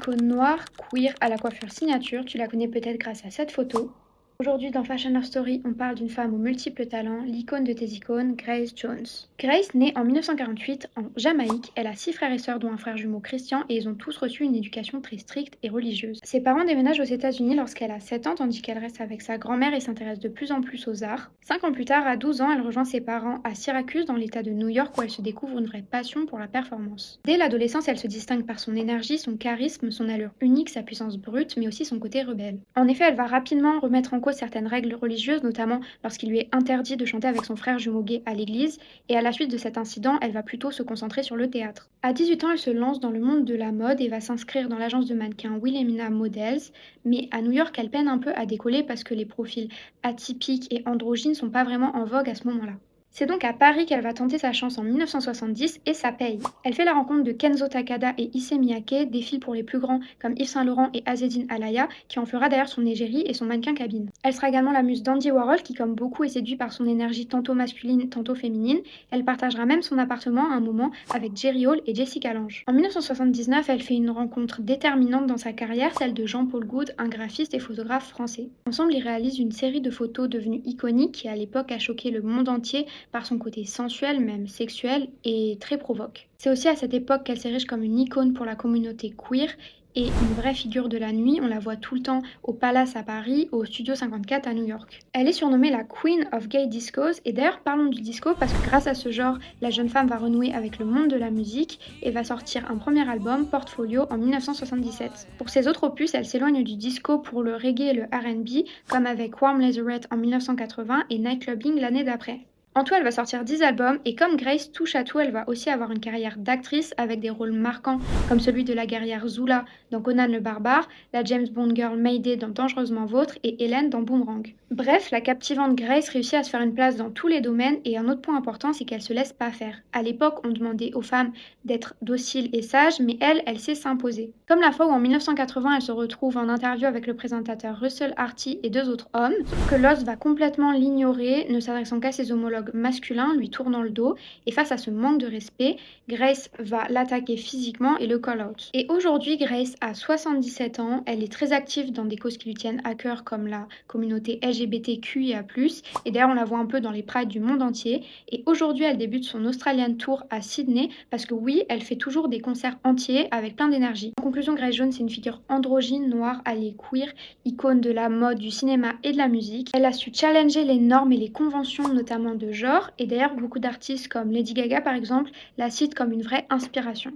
icône noire, queer, à la coiffure signature, tu la connais peut-être grâce à cette photo. Aujourd'hui, dans Fashion Her Story, on parle d'une femme aux multiples talents, l'icône de tes icônes, Grace Jones. Grace naît en 1948 en Jamaïque. Elle a 6 frères et sœurs, dont un frère jumeau Christian, et ils ont tous reçu une éducation très stricte et religieuse. Ses parents déménagent aux États-Unis lorsqu'elle a 7 ans, tandis qu'elle reste avec sa grand-mère et s'intéresse de plus en plus aux arts. 5 ans plus tard, à 12 ans, elle rejoint ses parents à Syracuse, dans l'État de New York, où elle se découvre une vraie passion pour la performance. Dès l'adolescence, elle se distingue par son énergie, son charisme, son allure unique, sa puissance brute, mais aussi son côté rebelle. En effet, elle va rapidement remettre en cause certaines règles religieuses, notamment lorsqu'il lui est interdit de chanter avec son frère jumeau gay à l'église, et à la suite de cet incident, elle va plutôt se concentrer sur le théâtre. À 18 ans, elle se lance dans le monde de la mode et va s'inscrire dans l'agence de mannequins Wilhelmina Models, mais à New York, elle peine un peu à décoller parce que les profils atypiques et androgynes sont pas vraiment en vogue à ce moment-là. C'est donc à Paris qu'elle va tenter sa chance en 1970 et ça paye. Elle fait la rencontre de Kenzo Takada et Issey Miyake, défile pour les plus grands comme Yves Saint Laurent et Azzedine Alaya, qui en fera d'ailleurs son égérie et son mannequin cabine. Elle sera également la muse d'Andy Warhol, qui comme beaucoup est séduit par son énergie tantôt masculine, tantôt féminine. Elle partagera même son appartement à un moment avec Jerry Hall et Jessica Lange. En 1979, elle fait une rencontre déterminante dans sa carrière, celle de Jean-Paul Goude, un graphiste et photographe français. Ensemble, ils réalisent une série de photos devenues iconiques qui à l'époque a choqué le monde entier par son côté sensuel, même sexuel, et très provoque. C'est aussi à cette époque qu'elle s'érige comme une icône pour la communauté queer et une vraie figure de la nuit. On la voit tout le temps au Palace à Paris, au Studio 54 à New York. Elle est surnommée la Queen of Gay Discos, et d'ailleurs parlons du disco parce que grâce à ce genre, la jeune femme va renouer avec le monde de la musique et va sortir un premier album, Portfolio, en 1977. Pour ses autres opus, elle s'éloigne du disco pour le reggae et le R&B, comme avec Warm Leatherette en 1980 et Nightclubbing l'année d'après. En tout, elle va sortir 10 albums et comme Grace touche à tout, elle va aussi avoir une carrière d'actrice avec des rôles marquants comme celui de la guerrière Zula dans Conan le Barbare, la James Bond girl Mayday dans Dangereusement Vôtre et Hélène dans Boomerang. Bref, la captivante Grace réussit à se faire une place dans tous les domaines et un autre point important, c'est qu'elle se laisse pas faire. À l'époque, on demandait aux femmes d'être dociles et sages, mais elle sait s'imposer. Comme la fois où en 1980, elle se retrouve en interview avec le présentateur Russell Harty et 2 autres hommes, sauf que Lost va complètement l'ignorer, ne s'adressant qu'à ses homologues masculin, lui tournant le dos, et face à ce manque de respect, Grace va l'attaquer physiquement et le call-out. Et aujourd'hui, Grace a 77 ans, elle est très active dans des causes qui lui tiennent à cœur comme la communauté LGBTQIA+, et d'ailleurs on la voit un peu dans les prides du monde entier, et aujourd'hui elle débute son Australian Tour à Sydney, parce que oui, elle fait toujours des concerts entiers avec plein d'énergie. En conclusion, Grace Jones c'est une figure androgyne, noire, alliée queer, icône de la mode, du cinéma et de la musique. Elle a su challenger les normes et les conventions, notamment de genre, et d'ailleurs beaucoup d'artistes comme Lady Gaga par exemple la citent comme une vraie inspiration.